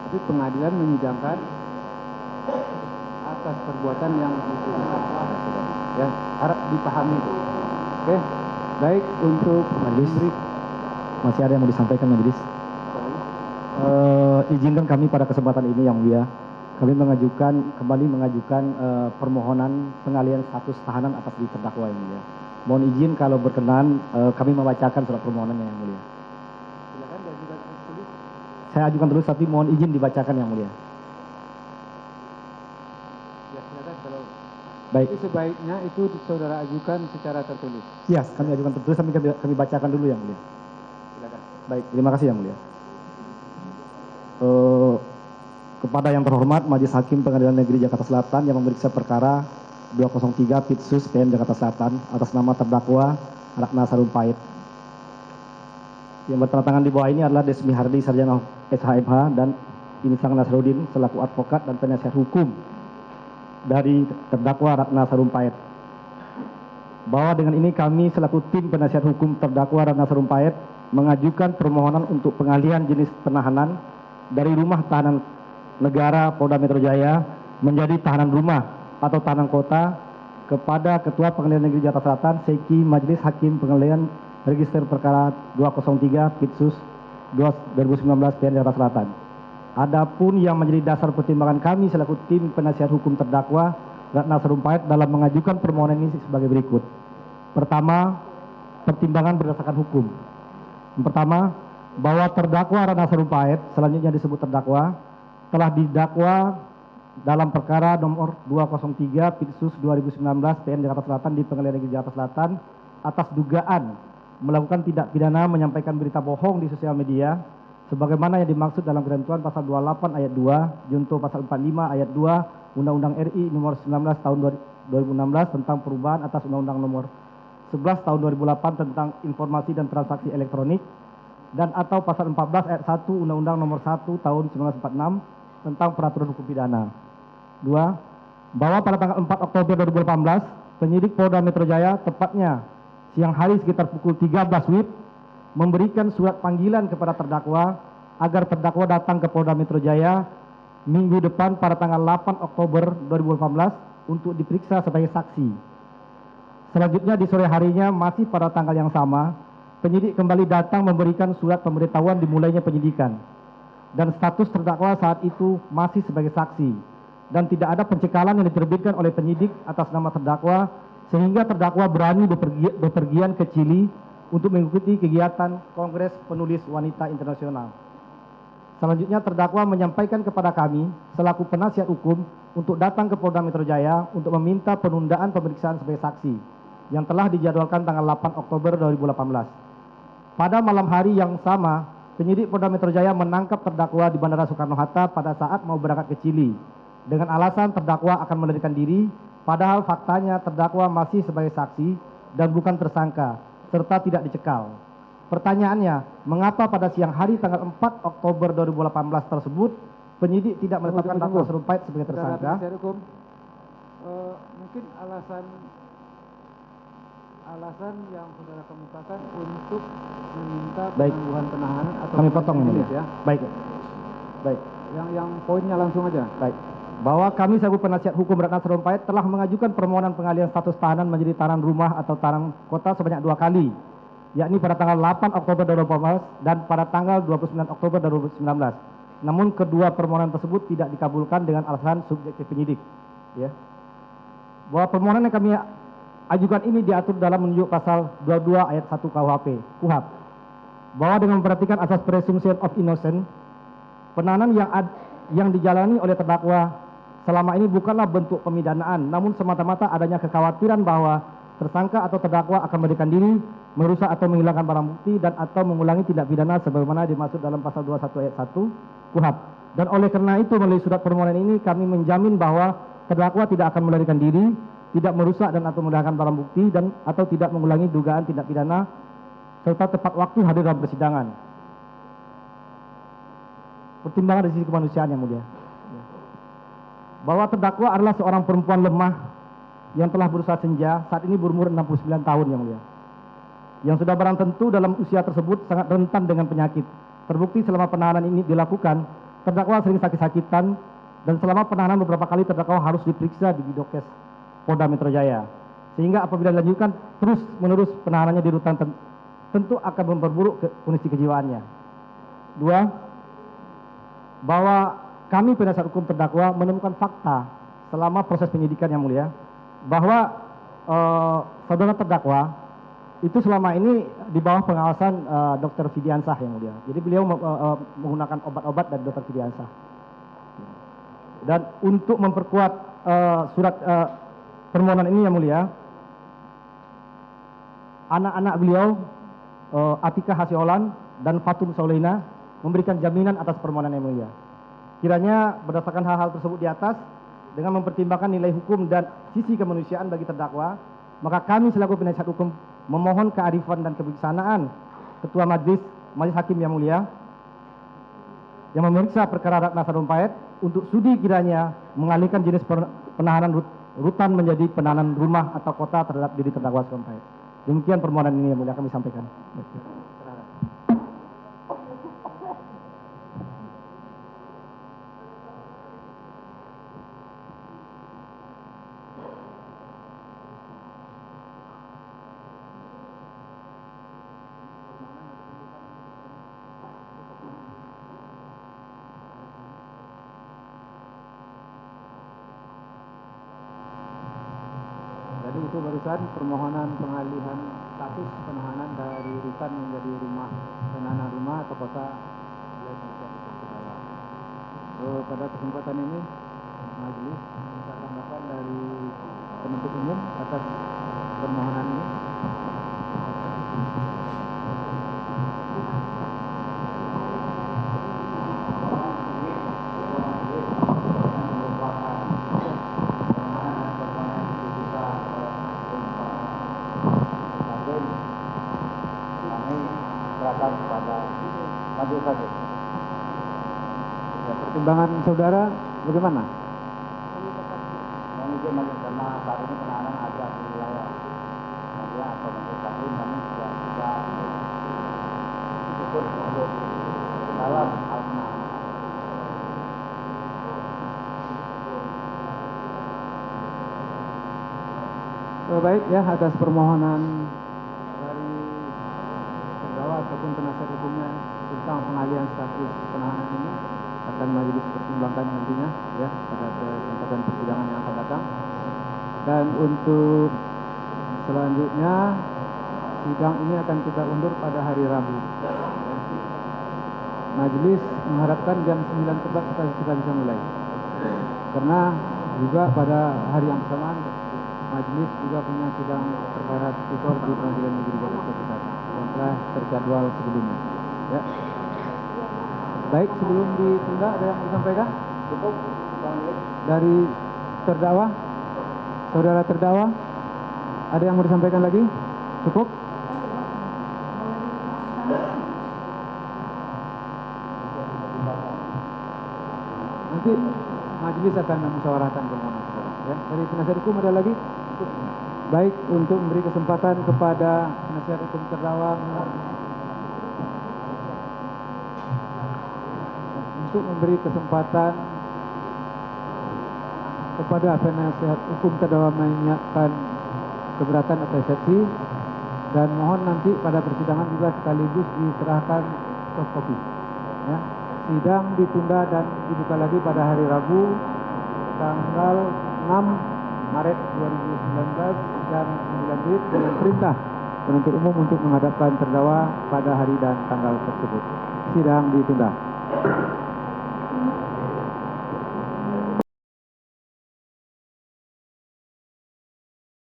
Tapi pengadilan menyidangkan atas perbuatan yang dituduhkan kepada saudara. Ya, harap dipahami itu. Oke. Baik, untuk Majelis, masih ada yang mau disampaikan Majelis? Izinkan kami pada kesempatan ini yang mulia, kami kembali mengajukan permohonan pengalihan status tahanan atas terdakwa yang mulia. Mohon izin kalau berkenan kami membacakan surat permohonannya yang mulia. Silakan diajukan tulis. Saya ajukan terus tapi mohon izin dibacakan yang mulia. Ya, silakan kalau Baik. itu sebaiknya itu saudara ajukan secara tertulis. Ya, kami ajukan tertulis tapi kami bacakan dulu yang mulia. Silakan. Baik, terima kasih yang mulia. Kepada yang terhormat Majelis Hakim Pengadilan Negeri Jakarta Selatan yang memeriksa perkara 203 Pitsus PN Jakarta Selatan atas nama terdakwa Ratna Sarumpait. Yang bertanda tangan di bawah ini adalah Desmi Hardi Sarjana SHMH dan Insang Nasruddin selaku advokat dan penasihat hukum dari terdakwa Ratna Sarumpait. Bahwa dengan ini kami selaku tim penasihat hukum terdakwa Ratna Sarumpait mengajukan permohonan untuk pengalihan jenis penahanan dari rumah tahanan negara Polda Metro Jaya menjadi tahanan rumah atau tahanan kota kepada Ketua Pengadilan Negeri Jakarta Selatan Seki Majelis Hakim Pengadilan Register Perkara 203 Pitsus 2019 PN Jakarta Selatan. Adapun yang menjadi dasar pertimbangan kami selaku tim penasihat hukum terdakwa Ratna Sarumpait dalam mengajukan permohonan ini sebagai berikut. Pertama, pertimbangan berdasarkan hukum. Yang pertama, bahwa terdakwa Ratna Sarumpait, selanjutnya disebut terdakwa, telah didakwa dalam perkara nomor 203 Pitsus 2019 PN Jakarta Selatan di Pengadilan Negeri Jakarta Selatan atas dugaan melakukan tindak pidana menyampaikan berita bohong di sosial media sebagaimana yang dimaksud dalam ketentuan pasal 28 ayat 2 junto pasal 45 ayat 2 Undang-Undang RI nomor 19 tahun 2016 tentang perubahan atas Undang-Undang nomor 11 tahun 2008 tentang informasi dan transaksi elektronik dan atau pasal 14 ayat 1 Undang-Undang nomor 1 tahun 1946 tentang peraturan hukum pidana. 2. Bahwa pada tanggal 4 Oktober 2018, penyidik Polda Metro Jaya tepatnya siang hari sekitar pukul 13 WIB memberikan surat panggilan kepada terdakwa agar terdakwa datang ke Polda Metro Jaya minggu depan pada tanggal 8 Oktober 2018 untuk diperiksa sebagai saksi. Selanjutnya di sore harinya masih pada tanggal yang sama, penyidik kembali datang memberikan surat pemberitahuan dimulainya penyidikan. Dan status terdakwa saat itu masih sebagai saksi. Dan tidak ada pencekalan yang diterbitkan oleh penyidik atas nama terdakwa, sehingga terdakwa berani bepergian ke Chili untuk mengikuti kegiatan Kongres Penulis Wanita Internasional. Selanjutnya terdakwa menyampaikan kepada kami selaku penasihat hukum untuk datang ke Polda Metro Jaya untuk meminta penundaan pemeriksaan sebagai saksi yang telah dijadwalkan tanggal 8 Oktober 2018. Pada malam hari yang sama, penyidik Polda Metro Jaya menangkap terdakwa di Bandara Soekarno-Hatta pada saat mau berangkat ke Chili dengan alasan terdakwa akan melarikan diri, padahal faktanya terdakwa masih sebagai saksi dan bukan tersangka serta tidak dicekal. Pertanyaannya, mengapa pada siang hari tanggal 4 Oktober 2018 tersebut penyidik tidak menetapkan terdakwa Sarumpait sebagai tersangka? Mungkin alasan yang saudara kemukakan untuk meminta penangguhan penahanan atau kami potong ini ya. Baik. Yang poinnya langsung aja. Baik. Bahwa kami selaku penasihat hukum Ratna Sarumpait telah mengajukan permohonan pengalihan status tahanan menjadi tahanan rumah atau tahanan kota sebanyak 2 kali, yakni pada tanggal 8 Oktober 2018 dan pada tanggal 29 Oktober 2019. Namun kedua permohonan tersebut tidak dikabulkan dengan alasan subjektif penyidik. Ya. Bahwa permohonan yang kami ajukan ini diatur dalam menunjuk pasal 22 ayat 1 KUHP. Bahwa dengan memperhatikan asas presumption of innocence, penahanan yang dijalani oleh terdakwa selama ini bukanlah bentuk pemidanaan, namun semata-mata adanya kekhawatiran bahwa tersangka atau terdakwa akan melarikan diri, merusak atau menghilangkan barang bukti dan atau mengulangi tindak pidana sebagaimana dimaksud dalam pasal 21 ayat 1 KUHP. Dan oleh karena itu melalui surat permohonan ini kami menjamin bahwa terdakwa tidak akan melarikan diri, tidak merusak dan atau menghilangkan barang bukti dan atau tidak mengulangi dugaan tindak pidana serta tepat waktu hadir dalam persidangan. Pertimbangan dari sisi kemanusiaan yang mulia. Bahwa terdakwa adalah seorang perempuan lemah yang telah berusaha senja, saat ini berumur 69 tahun yang mulia. Yang sudah barang tentu dalam usia tersebut sangat rentan dengan penyakit. Terbukti selama penahanan ini dilakukan, terdakwa sering sakit-sakitan dan selama penahanan beberapa kali terdakwa harus diperiksa di Bidokes Polda Metro Jaya. Sehingga apabila dilanjutkan terus-menerus penahanannya di rutan tentu akan memperburuk kondisi kejiwaannya. 2. Bahwa kami penasihat hukum terdakwa menemukan fakta selama proses penyidikan yang mulia bahwa saudara terdakwa itu selama ini di bawah pengawasan Dr. Fidiansah yang mulia. Jadi beliau menggunakan obat-obat dari Dr. Fidiansah. Dan untuk memperkuat surat permohonan ini yang mulia, anak-anak beliau Atika Hasiolan dan Fatum Saulina memberikan jaminan atas permohonan yang mulia. Kiranya berdasarkan hal-hal tersebut di atas, dengan mempertimbangkan nilai hukum dan sisi kemanusiaan bagi terdakwa, maka kami selaku penasihat hukum memohon kearifan dan kebijaksanaan Ketua Majelis Hakim yang mulia yang memeriksa perkara Ratna Sarumpait untuk sudi kiranya mengalihkan jenis penahanan rutan menjadi penahanan rumah atau kota terhadap diri terdakwa Sarumpait. Demikian permohonan ini yang mulia kami sampaikan. Itu barusan permohonan pengalihan status penahanan dari rutan menjadi rumah penahanan rumah atau kota. Pada kesempatan ini majelis minta tanggapan dari penuntut umum atas permohonan ini. Pertimbangan saudara bagaimana? Kami karena saat ini penahanan ada di wilayah Madia atau Majelis Hakim, kami tidak bisa ikut untuk dalam hal penahanan. Baik ya, atas permohonan dari terdakwa ataupun penasihat hukumnya tentang pengalihan status penahanan ini akan majelis pertimbangkan nantinya ya pada kesempatan persidangan yang akan datang. Dan untuk selanjutnya sidang ini akan kita undur pada hari Rabu. Majelis mengharapkan jam 9 tepat kita bisa mulai. Karena juga pada hari yang bersamaan majelis juga punya sidang perkara tipikor di Pengadilan Negeri Jakarta Pusat yang telah terjadwal sebelumnya. Ya. Baik, sebelum ditunda ada yang disampaikan? Cukup dari terdakwa, saudara terdakwa, ada yang mau disampaikan lagi? Cukup? Nanti majelis akan memusyawarahkan permohonan saudara. Ya. Dari penasihat hukum ada lagi? Cukup. Baik, untuk memberi kesempatan kepada penasihat hukum terdakwa untuk memberi kesempatan kepada penasihat hukum terdakwa menyiapkan keberatan atau eksepsi, dan mohon nanti pada persidangan juga sekaligus diserahkan soft copy. Ya. Sidang ditunda dan dibuka lagi pada hari Rabu tanggal 6 Maret 2019 jam 9 WIB dengan perintah penuntut umum untuk menghadapkan terdakwa pada hari dan tanggal tersebut. Sidang ditunda.